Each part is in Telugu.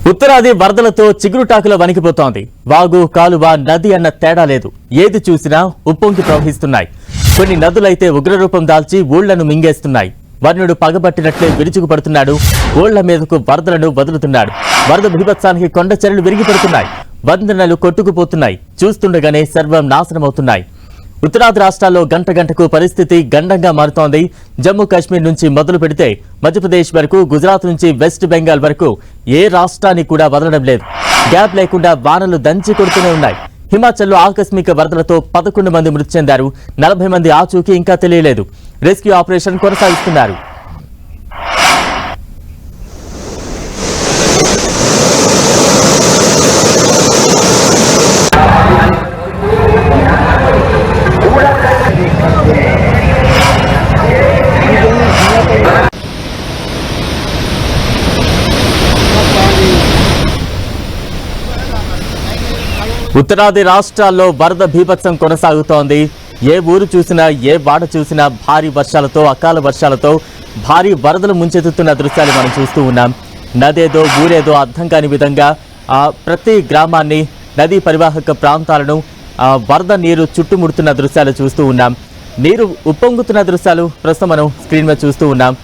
ఉత్తరాది వరదలతో చిగురుటాకుల వణికిపోతోంది. వాగు, కాలువ, నది అన్న తేడా లేదు. ఏది చూసినా ఉప్పొంగి ప్రవహిస్తున్నాయి. కొన్ని నదులైతే ఉగ్రరూపం దాల్చి ఊళ్లను మింగేస్తున్నాయి. వర్ణుడు పగబట్టినట్లే విరుచుకుపడుతున్నాడు. ఊళ్ల మీదకు వరదలను వదులుతున్నాడు. వరద బీభత్సానికి కొండ చర్యలు విరిగిపడుతున్నాయి. వందనలు కొట్టుకుపోతున్నాయి. చూస్తుండగానే సర్వం నాశనమవుతున్నాయి. ఉత్తరాది రాష్ట్రాల్లో గంట గంటకు పరిస్థితి గండంగా మారుతోంది. జమ్మూ కాశ్మీర్ నుంచి మొదలు పెడితే మధ్యప్రదేశ్ వరకు, గుజరాత్ నుంచి వెస్ట్ బెంగాల్ వరకు ఏ రాష్ట్రాన్ని కూడా వదలడం లేదు. గ్యాప్ లేకుండా వానలు దంచి కొడుతూనే ఉన్నాయి. హిమాచల్లో ఆకస్మిక వరదలతో 11 మంది మృతి చెందారు. 40 మంది ఆచూకీ ఇంకా తెలియలేదు. రెస్క్యూ ఆపరేషన్ కొనసాగిస్తున్నారు. ఉత్తరాది రాష్ట్రాల్లో వరద బీభత్సం కొనసాగుతోంది. ఏ ఊరు చూసినా, ఏ వాడ చూసినా భారీ వర్షాలతో, అకాల వర్షాలతో భారీ వరదలు ముంచెత్తుతున్న దృశ్యాలు మనం చూస్తూ ఉన్నాం. నదేదో ఊరేదో అర్థం కాని విధంగా ప్రతి గ్రామాన్ని, నదీ పరివాహక ప్రాంతాలను వరద నీరు చుట్టుముడుతున్న దృశ్యాలు చూస్తూ ఉన్నాం. నీరు ఉప్పొంగుతున్న దృశ్యాలు ప్రస్తుతం మనం స్క్రీన్ మీద చూస్తూ ఉన్నాం.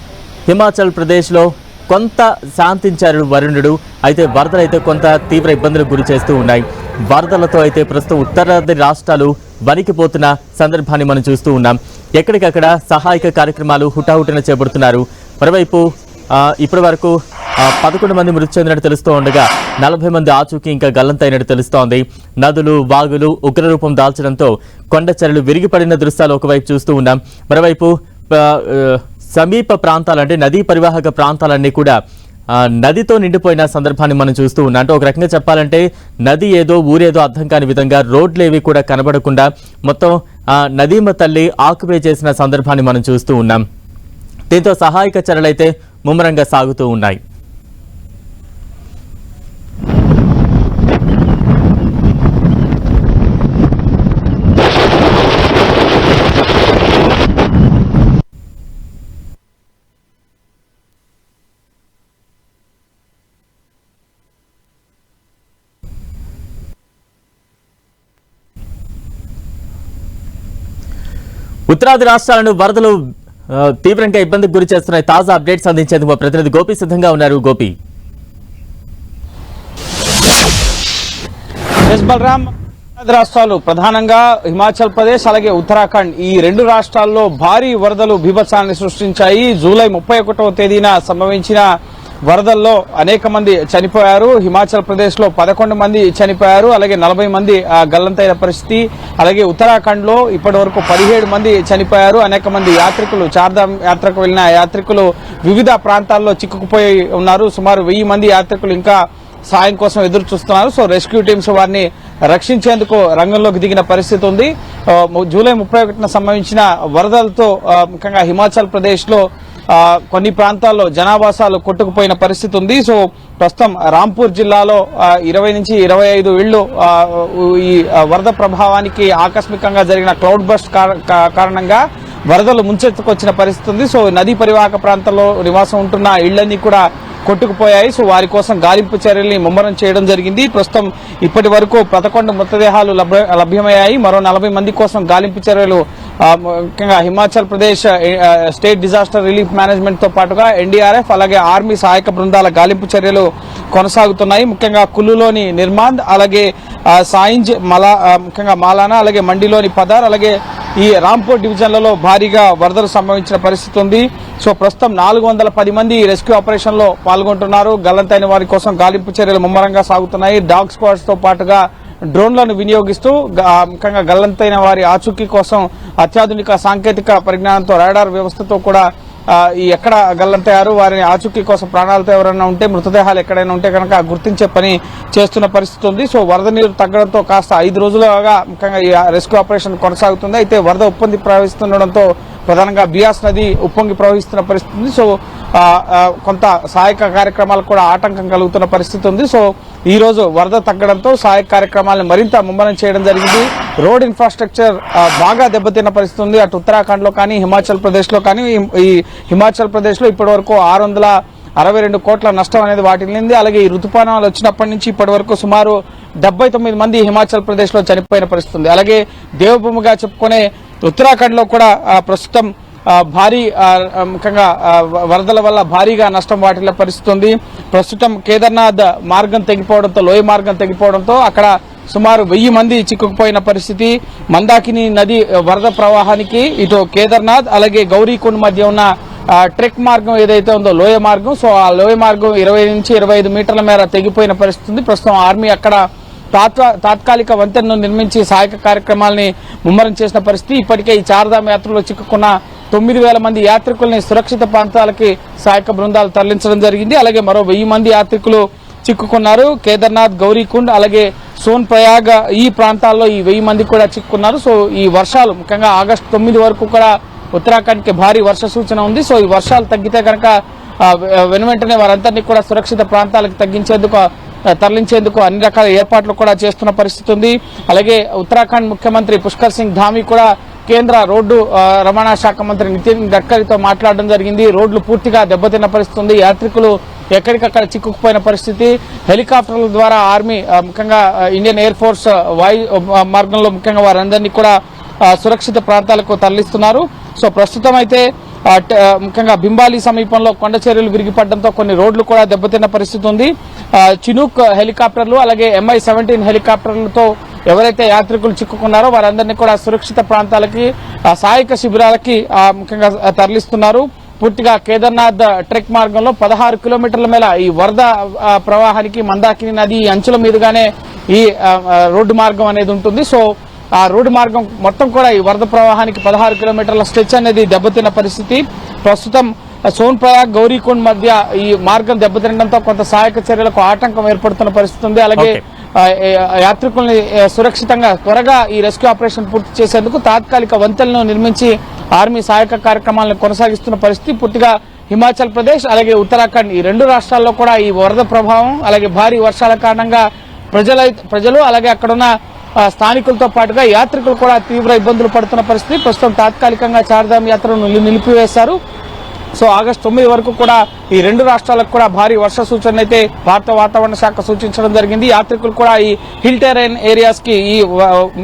హిమాచల్ ప్రదేశ్లో కొంత శాంతించారు వరుణుడు. అయితే వరదలు అయితే కొంత తీవ్ర ఇబ్బందులకు గురి చేస్తూ ఉన్నాయి. వరదలతో అయితే ప్రస్తుతం ఉత్తరాది రాష్ట్రాలు వణికిపోతున్న సందర్భాన్ని మనం చూస్తూ ఉన్నాం. ఎక్కడికక్కడ సహాయక కార్యక్రమాలు హుటాహుటిన చేపడుతున్నారు. మరోవైపు ఇప్పటి వరకు 11 మంది మృతి చెందినట్టు తెలుస్తూ ఉండగా 40 మంది ఆచూకీ ఇంకా గల్లంతైనట్టు తెలుస్తోంది. నదులు, వాగులు ఉగ్రరూపం దాల్చడంతో కొండ చర్యలు విరిగిపడిన దృశ్యాలు ఒకవైపు చూస్తూ ఉన్నాం. మరోవైపు సమీప ప్రాంతాలు అంటే నదీ పరివాహక ప్రాంతాలన్నీ కూడా నదితో నిండిపోయిన సందర్భాన్ని మనం చూస్తూ ఉన్నాం. అంటే ఒక రకంగా చెప్పాలంటే నది ఏదో ఊరేదో అర్థం కాని విధంగా రోడ్లు ఏవి కూడా కనబడకుండా మొత్తం నదీమ తల్లి ఆక్యుపై చేసిన సందర్భాన్ని మనం చూస్తూ ఉన్నాం. దీంతో సహాయక చర్యలైతే ముమ్మరంగా సాగుతూ ఉన్నాయి. ఉత్తరాది రాష్ట్రాలను వరదలు తీవ్రంగా ఇబ్బందికి గురి చేస్తున్నాయి. తాజా అప్డేట్స్ అందించేందుకు మా ప్రతినిధి గోపి సిద్ధంగా ఉన్నారు. గోపి. బలరాం, రాష్ట్రాలు ప్రధానంగా హిమాచల్ ప్రదేశ్ అలాగే ఉత్తరాఖండ్ ఈ రెండు రాష్ట్రాల్లో భారీ వరదలు బీభత్సాన్ని సృష్టించాయి. జూలై 31వ తేదీన సంభవించిన వరదల్లో అనేక మంది చనిపోయారు. హిమాచల్ ప్రదేశ్ లో 11 మంది చనిపోయారు. అలాగే 40 మంది గల్లంతైన పరిస్థితి. అలాగే ఉత్తరాఖండ్ లో ఇప్పటి వరకు 17 మంది చనిపోయారు. అనేక మంది యాత్రికులు, చార్ధామ్ యాత్రకు వెళ్లిన యాత్రికులు వివిధ ప్రాంతాల్లో చిక్కుకుపోయి ఉన్నారు. సుమారు 1000 మంది యాత్రికులు ఇంకా సాయం కోసం ఎదురు చూస్తున్నారు. సో రెస్క్యూ టీమ్స్ వారిని రక్షించేందుకు రంగంలోకి దిగిన పరిస్థితి ఉంది. జూలై 31న సంభవించిన వరదలతో ముఖ్యంగా హిమాచల్ ప్రదేశ్ లో కొన్ని ప్రాంతాల్లో జనావాసాలు కొట్టుకుపోయిన పరిస్థితి ఉంది. సో ప్రస్తుతం రాంపూర్ జిల్లాలో 20 నుంచి 25 ఇళ్లు ఈ వరద ప్రభావానికి ఆకస్మికంగా జరిగిన క్లౌడ్ బస్ట్ కారణంగా వరదలు ముంచెత్తుకొచ్చిన పరిస్థితి ఉంది. సో నదీ పరివాహక ప్రాంతంలో నివాసం ఉంటున్న ఇళ్లన్నీ కూడా కొట్టుకుపోయాయి. సో వారి కోసం గాలింపు చర్యల్ని ముమ్మరం చేయడం జరిగింది. ప్రస్తుతం ఇప్పటి వరకు 11 మృతదేహాలు లభ్యమయ్యాయి. మరో 40 మంది కోసం గాలింపు చర్యలు ముఖ్యంగా Himachal Pradesh state disaster relief management తో పాటుగా ఎన్డీఆర్ఎఫ్ అలాగే ఆర్మీ సహాయక బృందాల గాలింపు చర్యలు కొనసాగుతున్నాయి. ముఖ్యంగా కుల్లులోని నిర్మాంద్, అలాగే సాయింజ్, ముఖ్యంగా మాలానా, అలాగే మండిలోని పదార్, అలాగే ఈ రాంపూర్ డివిజన్లలో భారీగా వరదలు సంభవించిన పరిస్థితి ఉంది. సో ప్రస్తుతం 410 మంది రెస్క్యూ ఆపరేషన్ లో పాల్గొంటున్నారు. గల్లంతైన వారి కోసం గాలింపు చర్యలు ముమ్మరంగా సాగుతున్నాయి. డాగ్ స్క్వాడ్స్ తో పాటుగా డ్రోన్లను వినియోగిస్తూ ముఖ్యంగా గల్లంతైన వారి ఆచూకీ కోసం అత్యాధునిక సాంకేతిక పరిజ్ఞానంతో రాడార్ వ్యవస్థతో కూడా ఎక్కడ గల్లంతయ్యారు, వారిని ఆచూకీ కోసం ప్రాణాలతో ఎవరైనా ఉంటే, మృతదేహాలు ఎక్కడైనా ఉంటే కనుక గుర్తించే పని చేస్తున్న పరిస్థితి ఉంది. సో వరద నీరు తగ్గడంతో కాస్త 5 రోజులుగా ముఖ్యంగా ఈ రెస్క్యూ ఆపరేషన్ కొనసాగుతుంది. అయితే వరద ఉప్పొంగి ప్రవహిస్తుండడంతో ప్రధానంగా బియాస్ నది ఉప్పొంగి ప్రవహిస్తున్న పరిస్థితి ఉంది. సో కొంత సహాయక కార్యక్రమాలకు కూడా ఆటంకం కలుగుతున్న పరిస్థితి ఉంది. సో ఈ రోజు వరద తగ్గడంతో సహాయక కార్యక్రమాలను మరింత ముమ్మరం చేయడం జరిగింది. రోడ్ ఇన్ఫ్రాస్ట్రక్చర్ బాగా దెబ్బతిన్న పరిస్థితి ఉంది. అటు ఉత్తరాఖండ్ లో కానీ, హిమాచల్ ప్రదేశ్ లో కానీ. ఈ హిమాచల్ ప్రదేశ్ లో ఇప్పటి వరకు 62 కోట్ల నష్టం అనేది వాటిల్లింది. అలాగే ఈ రుతుపవనాలు వచ్చినప్పటి నుంచి ఇప్పటి వరకు సుమారు 79 మంది హిమాచల్ ప్రదేశ్ లో చనిపోయిన పరిస్థితి. అలాగే దేవభూమిగా చెప్పుకునే ఉత్తరాఖండ్ లో కూడా ప్రస్తుతం భారీ ముఖ్యంగా వరదల వల్ల భారీగా నష్టం వాటిల్ల పరిస్థితి ఉంది. ప్రస్తుతం కేదార్నాథ్ మార్గం తెగిపోవడంతో, లోయ మార్గం తెగిపోవడంతో అక్కడ సుమారు 1000 మంది చిక్కుకుపోయిన పరిస్థితి. మందాకిని నది వరద ప్రవాహానికి ఇటు కేదార్నాథ్ అలాగే గౌరీకుండ్ మధ్య ఉన్న ట్రెక్ మార్గం ఏదైతే ఉందో లోయ మార్గం, సో ఆ లోయ మార్గం 20 నుంచి 25 మీటర్ల మేర తెగిపోయిన పరిస్థితి. ప్రస్తుతం ఆర్మీ అక్కడ తాత్కాలిక వంతెనను నిర్మించి సహాయక కార్యక్రమాలని ముమ్మరం చేసిన పరిస్థితి. ఇప్పటికే ఈ చార్ధామ్ యాత్రలో చిక్కుకున్న 9000 మంది యాత్రికుల్ని సురక్షిత ప్రాంతాలకి సహాయక బృందాలు తరలించడం జరిగింది. అలాగే మరో 1000 మంది యాత్రికులు చిక్కుకున్నారు. కేదార్నాథ్, గౌరీకుండ్ అలాగే సోన్ ప్రయాగ్ ఈ ప్రాంతాల్లో ఈ 1000 మంది కూడా చిక్కుకున్నారు. సో ఈ వర్షాలు ముఖ్యంగా ఆగస్టు 9 వరకు కూడా ఉత్తరాఖండ్ కి భారీ వర్ష సూచన ఉంది. సో ఈ వర్షాలు తగ్గితే కనుక వెనువెంటనే వారందరినీ కూడా సురక్షిత ప్రాంతాలకు తరలించేందుకు అన్ని రకాల ఏర్పాట్లు కూడా చేస్తున్న పరిస్థితి ఉంది. అలాగే ఉత్తరాఖండ్ ముఖ్యమంత్రి పుష్కర్ సింగ్ ధామీ కూడా కేంద్ర రోడ్డు రవాణా శాఖ మంత్రి నితిన్ గడ్కరీతో మాట్లాడడం జరిగింది. రోడ్లు పూర్తిగా దెబ్బతిన్న పరిస్థితి ఉంది. యాత్రికులు ఎక్కడికక్కడ చిక్కుకుపోయిన పరిస్థితి. హెలికాప్టర్ల ద్వారా ఆర్మీ ముఖ్యంగా ఇండియన్ ఎయిర్ ఫోర్స్ వాయు మార్గంలో ముఖ్యంగా వారందరినీ కూడా సురక్షిత ప్రాంతాలకు తరలిస్తున్నారు. సో ప్రస్తుతం అయితే ముఖ్యంగా బింబాలి సమీపంలో కొండ చర్యలు విరిగిపడడంతో కొన్ని రోడ్లు కూడా దెబ్బతిన్న పరిస్థితి ఉంది. చినూక్ హెలికాప్టర్లు అలాగే MI-17 హెలికాప్టర్లతో ఎవరైతే యాత్రికులు చిక్కుకున్నారో వారందరినీ కూడా సురక్షిత ప్రాంతాలకి సహాయక శిబిరాలకి ముఖ్యంగా తరలిస్తున్నారు. పూర్తిగా కేదార్నాథ్ ట్రెక్ మార్గంలో 16 కిలోమీటర్ల మేర ఈ వరద ప్రవాహానికి మందాకిని నది అంచుల మీదుగానే ఈ రోడ్డు మార్గం అనేది ఉంటుంది. సో ఆ రోడ్డు మార్గం మొత్తం కూడా ఈ వరద ప్రవాహానికి 16 కిలోమీటర్ల స్ట్రెచ్ అనేది దెబ్బతిన్న పరిస్థితి. ప్రస్తుతం సోన్ ప్రయాగ్, గౌరీకుండ్ మధ్య ఈ మార్గం దెబ్బతినడంతో కొంత సహాయక చర్యలకు ఆటంకం ఏర్పడుతున్న పరిస్థితి ఉంది. అలాగే యాత్రికుల్ని సురక్షితంగా త్వరగా ఈ రెస్క్యూ ఆపరేషన్ పూర్తి చేసేందుకు తాత్కాలిక వంతెనలను నిర్మించి ఆర్మీ సహాయక కార్యక్రమాలను కొనసాగిస్తున్న పరిస్థితి. పూర్తిగా హిమాచల్ ప్రదేశ్ అలాగే ఉత్తరాఖండ్ ఈ 2 రాష్ట్రాల్లో కూడా ఈ వరద ప్రభావం అలాగే భారీ వర్షాల కారణంగా ప్రజలు అలాగే అక్కడున్న స్థానికులతో పాటుగా యాత్రికులు కూడా తీవ్ర ఇబ్బందులు పడుతున్న పరిస్థితి. ప్రస్తుతం తాత్కాలికంగా చార్ధామ్ యాత్రను నిలిపివేశారు. సో ఆగస్టు 9 వరకు కూడా ఈ 2 రాష్ట్రాలకు కూడా భారీ వర్ష సూచన అయితే భారత వాతావరణ శాఖ సూచించడం జరిగింది. యాత్రికులు కూడా ఈ హిల్ టెరైన్ ఏరియాస్ కి ఈ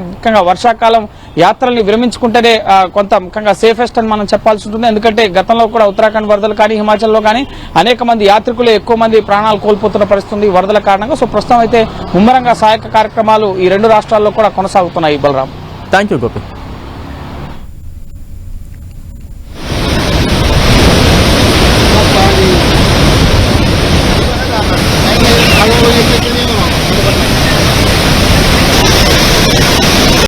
ముఖ్యంగా వర్షాకాలం యాత్రల్ని విరమించుకుంటేనే కొంత ముఖ్యంగా సేఫెస్ట్ అని మనం చెప్పాల్సి ఉంటుంది. ఎందుకంటే గతంలో కూడా ఉత్తరాఖండ్ వరదలు కానీ హిమాచల్లో కానీ అనేక మంది యాత్రికులు ఎక్కువ మంది ప్రాణాలు కోల్పోతున్న పరిస్థితి వరదల కారణంగా. సో ప్రస్తుతం అయితే ముమ్మరంగా సహాయక కార్యక్రమాలు ఈ 2 రాష్ట్రాల్లో కూడా కొనసాగుతున్నాయి. Balaram, thank you Gopi.